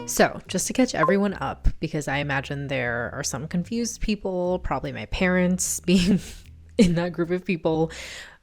So, just to catch everyone up, because I imagine there are some confused people, probably my parents being in that group of people,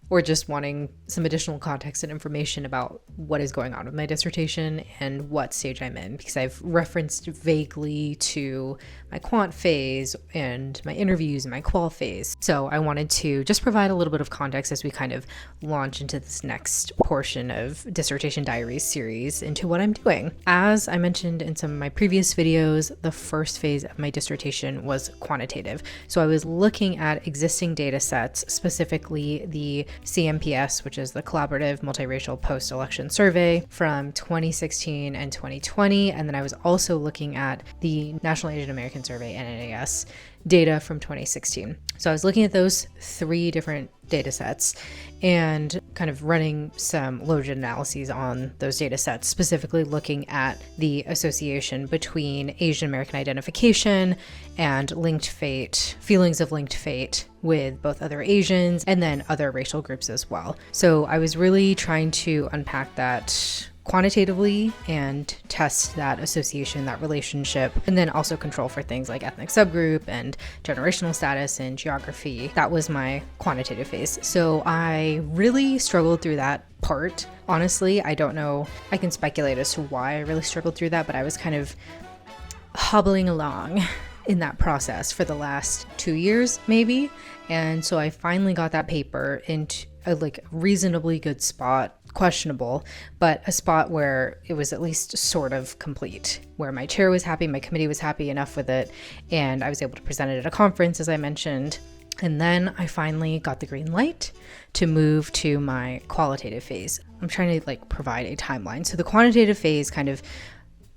or just wanting some additional context and information about what is going on with my dissertation and what stage I'm in, because I've referenced vaguely to my quant phase and my interviews and my qual phase. So I wanted to just provide a little bit of context as we kind of launch into this next portion of Dissertation Diaries series into what I'm doing. As I mentioned in some of my previous videos, the first phase of my dissertation was quantitative. So I was looking at existing data sets, specifically the CMPS, which is the Collaborative Multiracial Post-Election Survey from 2016 and 2020. And then I was also looking at the National Asian American Survey, NAAS, data from 2016. So I was looking at those three different data sets and kind of running some longitudinal analyses on those data sets, specifically looking at the association between Asian American identification and linked fate, feelings of linked fate with both other Asians and then other racial groups as well. So I was really trying to unpack that quantitatively and test that association, that relationship, and then also control for things like ethnic subgroup and generational status and geography. That was my quantitative phase. So I really struggled through that part. Honestly, I don't know. I can speculate as to why I really struggled through that, but I was kind of hobbling along in that process for the last 2 years, maybe. And so I finally got that paper into a reasonably good spot, questionable, but a spot where it was at least sort of complete, where my chair was happy, my committee was happy enough with it, and I was able to present it at a conference, as I mentioned. And then I finally got the green light to move to my qualitative phase. I'm trying to provide a timeline. So the quantitative phase kind of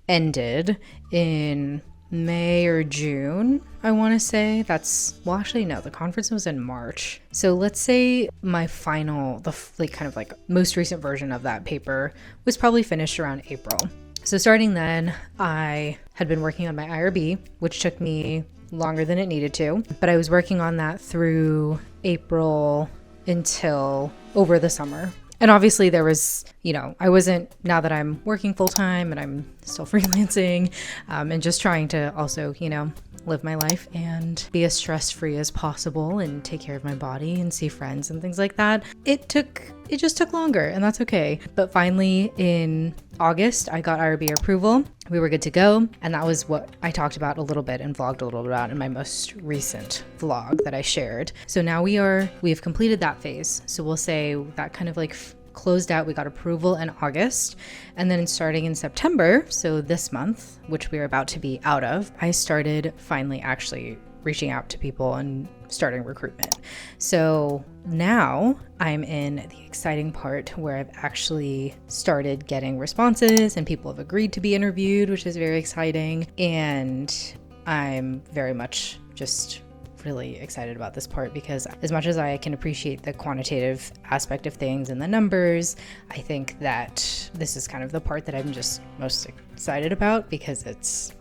ended in May or June, I want to say. The conference was in March. So let's say my final, most recent version of that paper was probably finished around April. So starting then, I had been working on my IRB, which took me longer than it needed to, but I was working on that through April until over the summer. And obviously there was, I wasn't, now that I'm working full time and I'm still freelancing and just trying to also, live my life and be as stress-free as possible and take care of my body and see friends and things like that. It just took longer, and that's okay. But finally in August, I got IRB approval. We were good to go. And that was what I talked about a little bit and vlogged a little bit about in my most recent vlog that I shared. So now we have completed that phase. So we'll say that kind of closed out. We got approval in August, and then starting in September, so this month, which we're about to be out of, I started finally actually reaching out to people and starting recruitment. So now I'm in the exciting part where I've actually started getting responses and people have agreed to be interviewed, which is very exciting. And I'm very much just really excited about this part, because as much as I can appreciate the quantitative aspect of things and the numbers, I think that this is kind of the part that I'm just most excited about, because it's,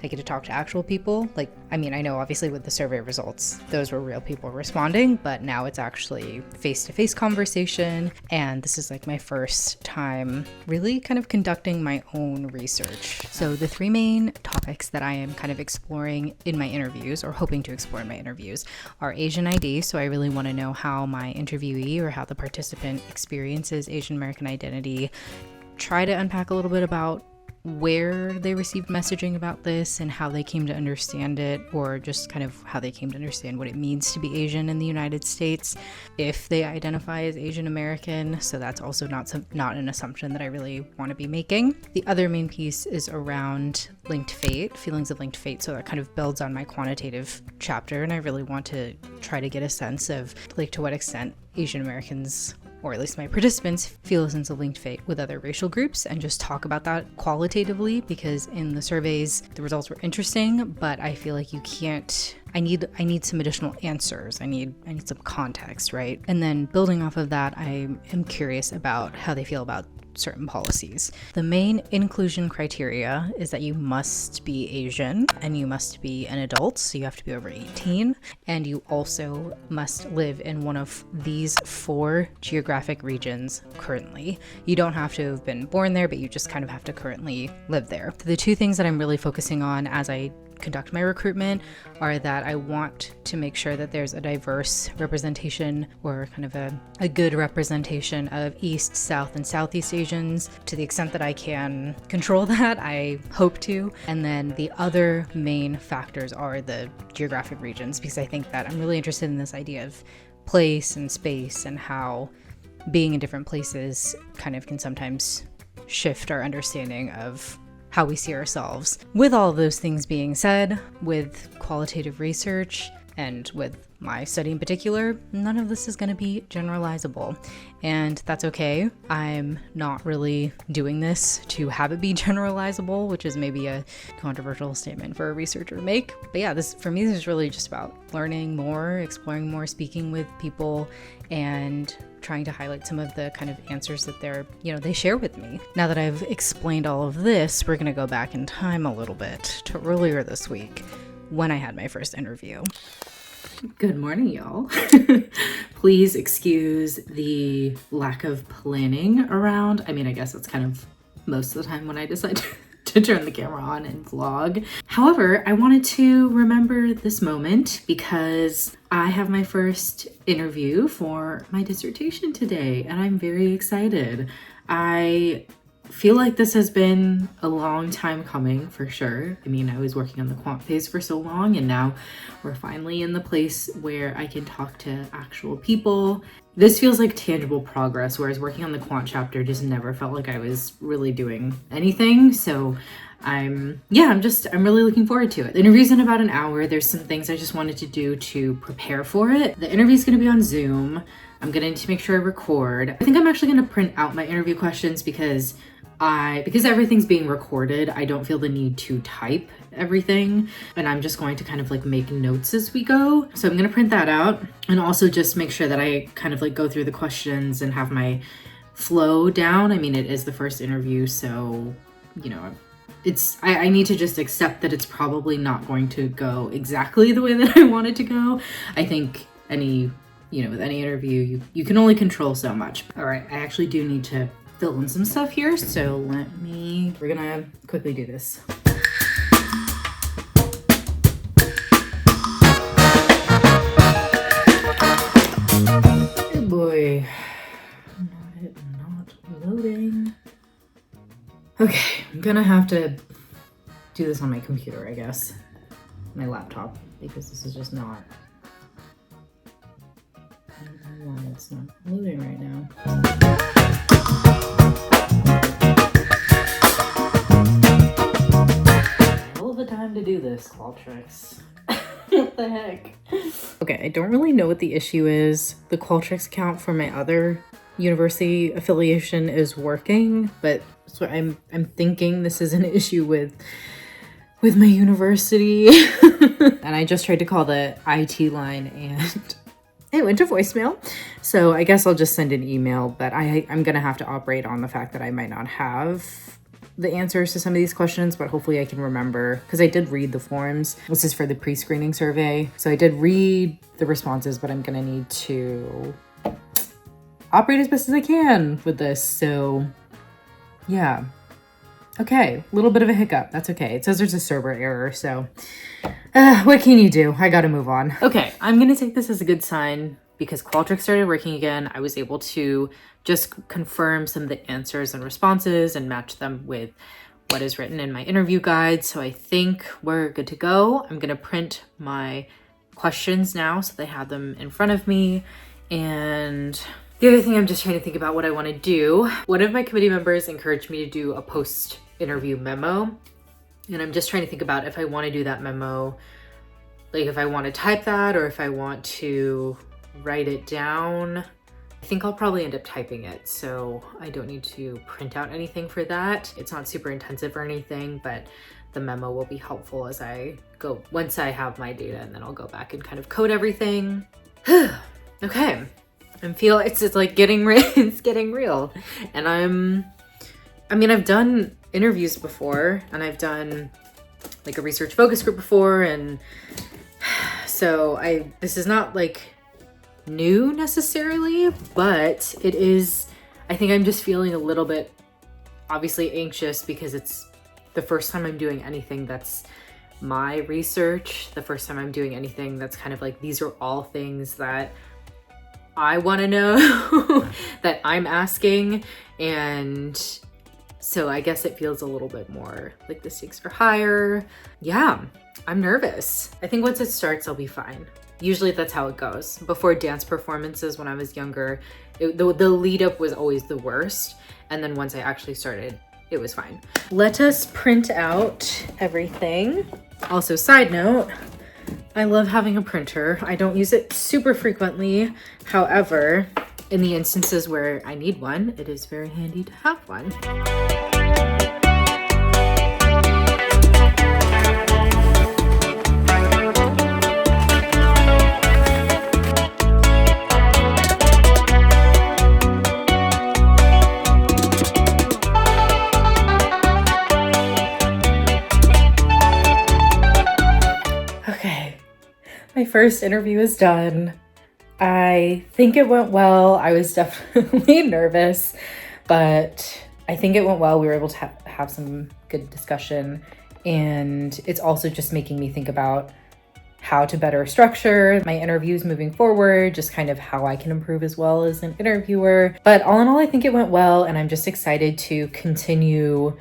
I get to talk to actual people. I know obviously with the survey results, those were real people responding, but now it's actually face-to-face conversation. And this is my first time really kind of conducting my own research. So the three main topics that I am kind of exploring in my interviews, or hoping to explore in my interviews, are Asian ID. So I really want to know how my interviewee or how the participant experiences Asian American identity, try to unpack a little bit about where they received messaging about this and how they came to understand it, or just kind of how they came to understand what it means to be Asian in the United States if they identify as Asian American. So that's also not an assumption that I really want to be making. The other main piece is around linked fate, feelings of linked fate. So that kind of builds on my quantitative chapter, and I really want to try to get a sense of to what extent Asian Americans, or at least my participants, feel a sense of linked fate with other racial groups, and just talk about that qualitatively, because in the surveys, the results were interesting, but I feel like you can't, I need some additional answers. I need some context, right? And then building off of that, I am curious about how they feel about certain policies. The main inclusion criteria is that you must be Asian and you must be an adult, so you have to be over 18, and you also must live in one of these 4 geographic regions currently. You don't have to have been born there, but you just kind of have to currently live there. The 2 things that I'm really focusing on as I conduct my recruitment are that I want to make sure that there's a diverse representation, or kind of a good representation of East, South, and Southeast Asians to the extent that I can control that. I hope to. And then the other main factors are the geographic regions, because I think that I'm really interested in this idea of place and space and how being in different places kind of can sometimes shift our understanding of how we see ourselves. With all of those things being said, with qualitative research and with my study in particular, none of this is going to be generalizable, and that's okay. I'm not really doing this to have it be generalizable, which is maybe a controversial statement for a researcher to make. But yeah, this for me is really just about learning more, exploring more, speaking with people, and trying to highlight some of the kind of answers that they share with me. Now that I've explained all of this, we're going to go back in time a little bit to earlier this week when I had my first interview. Good morning, y'all. Please excuse the lack of planning around. I mean, I guess it's kind of most of the time when I decide to turn the camera on and vlog. However, I wanted to remember this moment because I have my first interview for my dissertation today, and I'm very excited. I feel like this has been a long time coming for sure. I mean, I was working on the quant phase for so long, and now we're finally in the place where I can talk to actual people. This feels like tangible progress, whereas working on the quant chapter just never felt like I was really doing anything. So I'm really looking forward to it. The interview's in about an hour. There's some things I just wanted to do to prepare for it. The interview's gonna be on Zoom. I'm gonna need to make sure I record. I think I'm actually gonna print out my interview questions because everything's being recorded, I don't feel the need to type everything, and I'm just going to kind of like make notes as we go. So I'm gonna print that out and also just make sure that I kind of like go through the questions and have my flow down. I mean, it is the first interview, so, you know, I need to just accept that it's probably not going to go exactly the way that I want it to go. I think with any interview, you can only control so much. All right, I actually do need to fill in some stuff here, so we're gonna quickly do this. Oh boy, not loading. Okay, I'm gonna have to do this on my computer, I guess. My laptop, because this is just not, I don't know why it's not loading right now. Hell of a time to do this, Qualtrics. What the heck? Okay, I don't really know what the issue is. The Qualtrics account for my other university affiliation is working, but so I'm thinking this is an issue with my university. And I just tried to call the IT line and it went to voicemail. So I guess I'll just send an email, but I'm gonna have to operate on the fact that I might not have the answers to some of these questions, but hopefully I can remember, because I did read the forms. This is for the pre-screening survey. So I did read the responses, but I'm gonna need to operate as best as I can with this. So yeah. Okay, a little bit of a hiccup. That's okay. It says there's a server error, so what can you do? I gotta move on. Okay, I'm gonna take this as a good sign because Qualtrics started working again. I was able to just confirm some of the answers and responses and match them with what is written in my interview guide. So I think we're good to go. I'm gonna print my questions now so they have them in front of me. And the other thing, I'm just trying to think about what I want to do. One of my committee members encouraged me to do a post-interview memo. And I'm just trying to think about if I want to do that memo, like if I want to type that or if I want to write it down. I think I'll probably end up typing it, so I don't need to print out anything for that. It's not super intensive or anything, but the memo will be helpful as I go, once I have my data, and then I'll go back and kind of code everything. Okay. It's like getting it's getting real, and I'm I mean, I've done interviews before, and I've done like a research focus group before, and so this is not like new necessarily, but it is, I think I'm just feeling a little bit obviously anxious because it's the first time I'm doing anything that's my research, the first time I'm doing anything that's kind of like, these are all things that I want to know that I'm asking. And so I guess it feels a little bit more like the stakes are higher. Yeah, I'm nervous. I think once it starts, I'll be fine. Usually that's how it goes. Before dance performances when I was younger, the lead up was always the worst. And then once I actually started, it was fine. Let us print out everything. Also, side note, I love having a printer. I don't use it super frequently. However, in the instances where I need one, it is very handy to have one. My first interview is done. I think it went well. I was definitely nervous, but I think it went well. We were able to have some good discussion, and it's also just making me think about how to better structure my interviews moving forward, just kind of how I can improve as well as an interviewer. But all in all, I think it went well, and I'm just excited to continue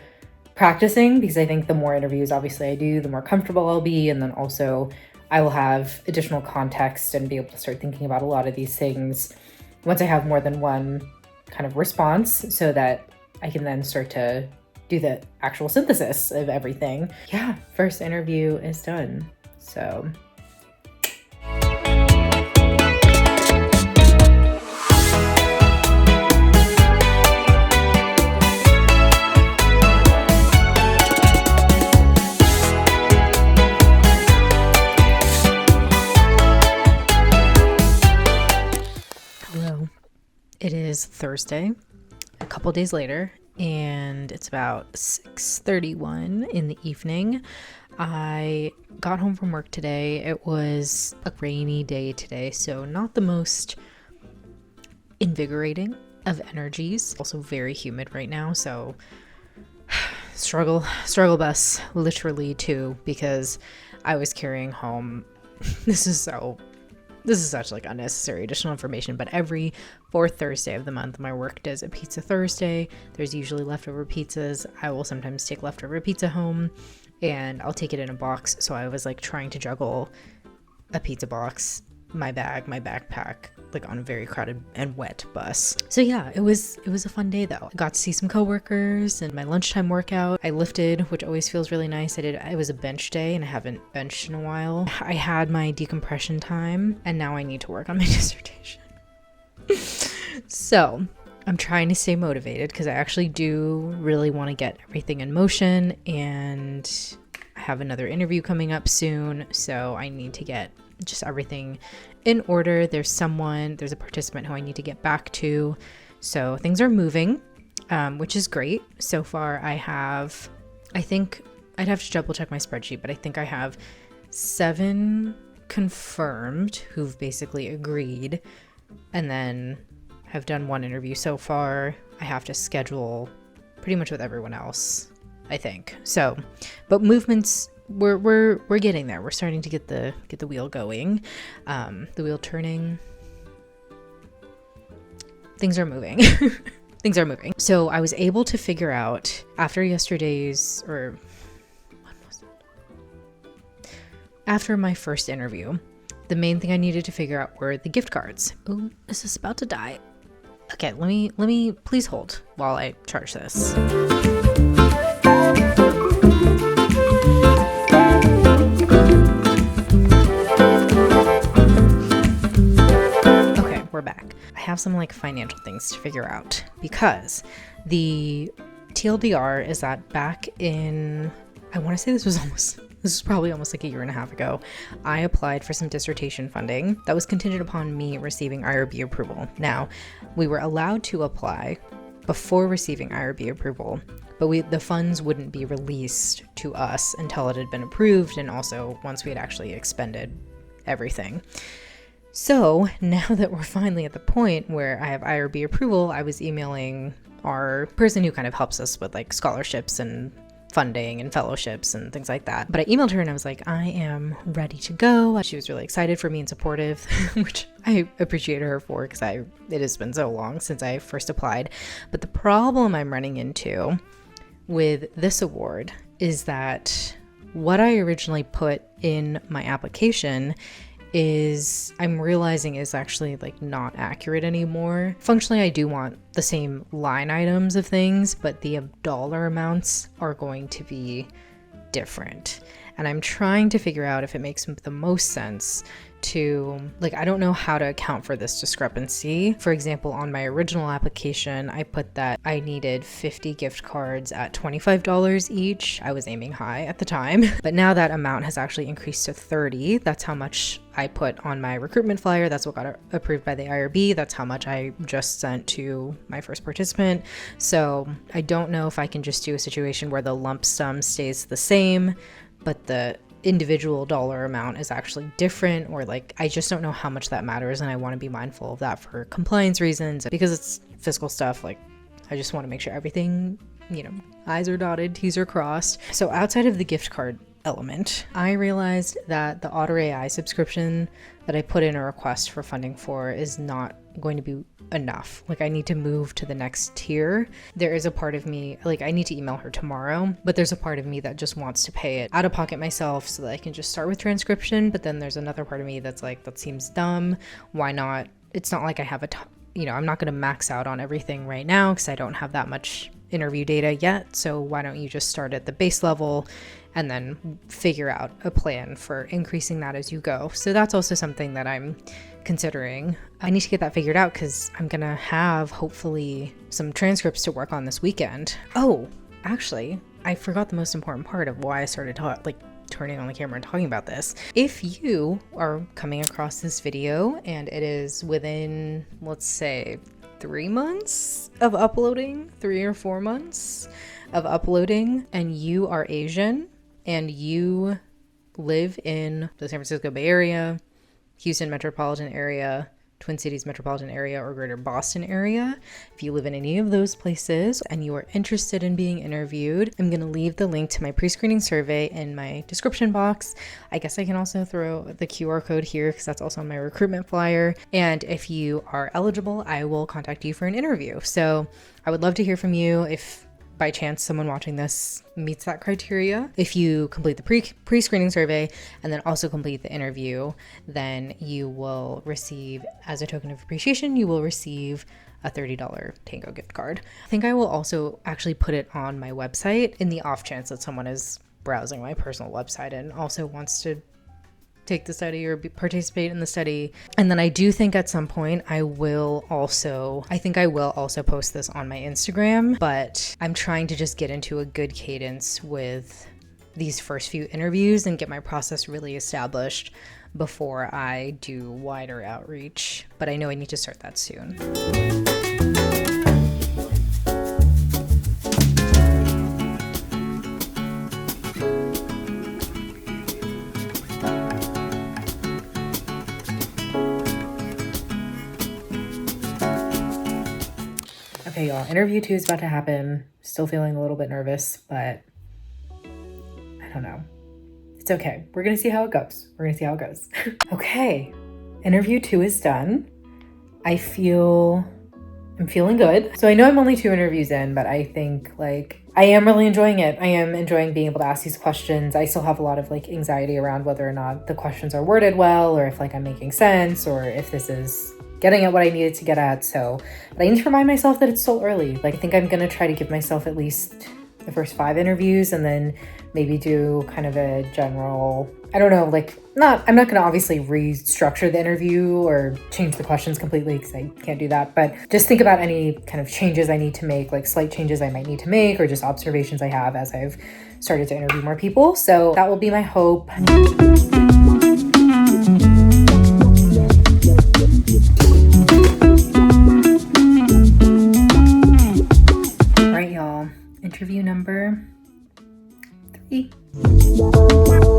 practicing because I think the more interviews obviously I do, the more comfortable I'll be, and then also I will have additional context and be able to start thinking about a lot of these things once I have more than one kind of response so that I can then start to do the actual synthesis of everything. Yeah, first interview is done. So it is Thursday, a couple days later, and it's about 6:31 in the evening. I got home from work today. It was a rainy day today, so not the most invigorating of energies. Also very humid right now, so struggle bus literally too, because I was carrying home this is such like unnecessary additional information, but every fourth Thursday of the month, my work does a pizza Thursday. There's usually leftover pizzas. I will sometimes take leftover pizza home and I'll take it in a box. So I was like trying to juggle a pizza box, my bag, my backpack, like on a very crowded and wet bus. So yeah, it was a fun day though. I got to see some coworkers and my lunchtime workout. I lifted, which always feels really nice. It was a bench day and I haven't benched in a while. I had my decompression time and now I need to work on my dissertation. So I'm trying to stay motivated because I actually do really want to get everything in motion, and I have another interview coming up soon. So I need to get just everything in order. There's a participant who I need to get back to. So things are moving, which is great. So far I think I'd have to double check my spreadsheet, but I think I have 7 confirmed who've basically agreed, and then have done 1 interview so far. I have to schedule pretty much with everyone else, I think. So, but movements, we're getting there. We're starting to get the wheel going, the wheel turning. Things are moving. Things are moving. So I was able to figure out after yesterday's, or when was it? After my first interview, the main thing I needed to figure out were the gift cards. Oh, is this about to die? Okay, let me please hold while I charge this. Okay, we're back. I have some like financial things to figure out because the TLDR is that back in, I want to say this was probably almost like a year and a half ago, I applied for some dissertation funding that was contingent upon me receiving IRB approval. Now, we were allowed to apply before receiving IRB approval, but the funds wouldn't be released to us until it had been approved, and also once we had actually expended everything. So now that we're finally at the point where I have IRB approval, I was emailing our person who kind of helps us with like scholarships and funding and fellowships and things like that. But I emailed her and I was like, I am ready to go. She was really excited for me and supportive, which I appreciate her for, because it has been so long since I first applied. But the problem I'm running into with this award is that what I originally put in my application is I'm realizing is actually like not accurate anymore. Functionally, I do want the same line items of things, but the dollar amounts are going to be different. And I'm trying to figure out if it makes the most sense to, like, I don't know how to account for this discrepancy. For example, on my original application, I put that I needed 50 gift cards at $25 each. I was aiming high at the time, but now that amount has actually increased to 30. That's how much I put on my recruitment flyer. That's what got approved by the IRB. That's how much I just sent to my first participant. So I don't know if I can just do a situation where the lump sum stays the same, but the individual dollar amount is actually different, or like I just don't know how much that matters, and I want to be mindful of that for compliance reasons, because it's fiscal stuff. Like, I just want to make sure everything, I's are dotted, T's are crossed. So outside of the gift card element, I realized that the Otter AI subscription that I put in a request for funding for is not going to be enough. Like, I need to move to the next tier. There is a part of me, like, I need to email her tomorrow, but there's a part of me that just wants to pay it out of pocket myself so that I can just start with transcription. But then there's another part of me that's like, that seems dumb. Why not? It's not like I have I'm not going to max out on everything right now because I don't have that much interview data yet. So why don't you just start at the base level and then figure out a plan for increasing that as you go? So that's also something that I'm considering. I need to get that figured out because I'm gonna have hopefully some transcripts to work on this weekend. Actually, I forgot the most important part of why I started turning on the camera and talking about this. If you are coming across this video and it is within, let's say, 3 months of uploading, 3 or 4 months of uploading, and you are Asian and you live in the San Francisco Bay Area, Houston metropolitan area, Twin Cities metropolitan area, or greater Boston area, if you live in any of those places and you are interested in being interviewed, I'm going to leave the link to my pre-screening survey in my description box. I guess I can also throw the QR code here because that's also on my recruitment flyer. And if you are eligible, I will contact you for an interview. So I would love to hear from you if by chance someone watching this meets that criteria. If you complete the pre-screening survey and then also complete the interview, then you will receive, as a token of appreciation, you will receive a $30 Tango gift card. I think I will also actually put it on my website in the off chance that someone is browsing my personal website and also wants to take the study or participate in the study. And then I do think at some point I will also post this on my Instagram, but I'm trying to just get into a good cadence with these first few interviews and get my process really established before I do wider outreach. But I know I need to start that soon. Okay, y'all, interview 2 is about to happen. Still feeling a little bit nervous, but I don't know. It's okay. We're going to see how it goes. Okay, interview 2 is done. I'm feeling good. So I know I'm only 2 interviews in, but I think I am really enjoying it. I am enjoying being able to ask these questions. I still have a lot of anxiety around whether or not the questions are worded well, or if I'm making sense, or if this is getting at what I needed to get at. But I need to remind myself that it's still early. I think I'm going to try to give myself at least the first 5 interviews and then maybe do kind of a general, I don't know, I'm not going to obviously restructure the interview or change the questions completely because I can't do that, but just think about any kind of changes I need to make, slight changes I might need to make, or just observations I have as I've started to interview more people. So that will be my hope. number 3.